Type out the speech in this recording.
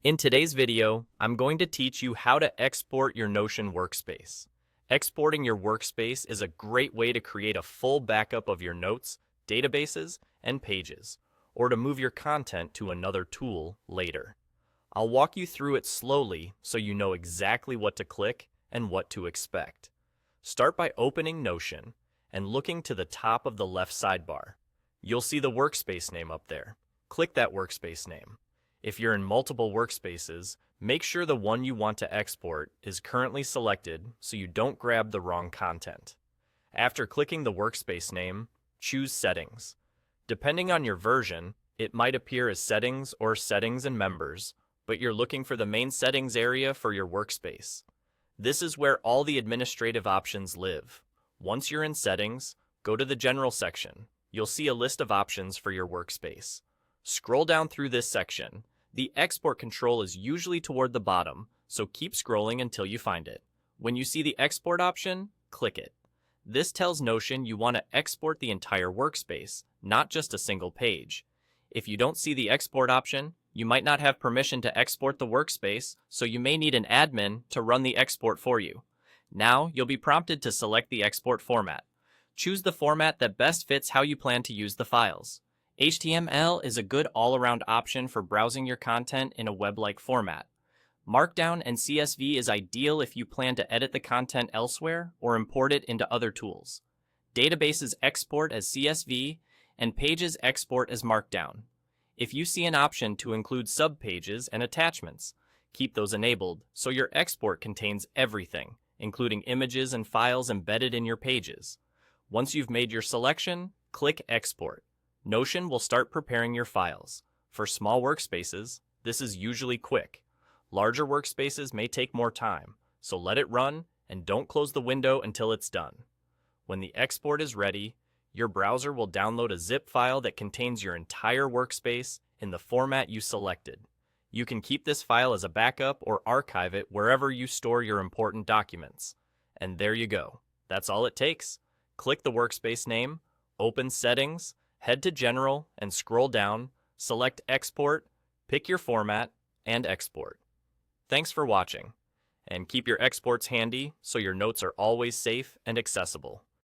In today's video, I'm going to teach you how to export your Notion workspace. Exporting your workspace is a great way to create a full backup of your notes, databases, and pages, or to move your content to another tool later. I'll walk you through it slowly so you know exactly what to click and what to expect. Start by opening Notion and looking to the top of the left sidebar. You'll see the workspace name up there. Click that workspace name. If you're in multiple workspaces, make sure the one you want to export is currently selected so you don't grab the wrong content. After clicking the workspace name, choose Settings. Depending on your version, it might appear as Settings or Settings and Members, but you're looking for the main settings area for your workspace. This is where all the administrative options live. Once you're in Settings, go to the General section. You'll see a list of options for your workspace. Scroll down through this section. The export control is usually toward the bottom, so keep scrolling until you find it. When you see the export option, click it. This tells Notion you want to export the entire workspace, not just a single page. If you don't see the export option, you might not have permission to export the workspace, so you may need an admin to run the export for you. Now, you'll be prompted to select the export format. Choose the format that best fits how you plan to use the files. HTML is a good all-around option for browsing your content in a web-like format. Markdown and CSV is ideal if you plan to edit the content elsewhere or import it into other tools. Databases export as CSV, and pages export as Markdown. If you see an option to include subpages and attachments, keep those enabled so your export contains everything, including images and files embedded in your pages. Once you've made your selection, click Export. Notion will start preparing your files. For small workspaces, this is usually quick. Larger workspaces may take more time, so let it run and don't close the window until it's done. When the export is ready, your browser will download a zip file that contains your entire workspace in the format you selected. You can keep this file as a backup or archive it wherever you store your important documents. And there you go. That's all it takes. Click the workspace name, open Settings, head to General and scroll down, select Export, pick your format, and export. Thanks for watching, and keep your exports handy so your notes are always safe and accessible.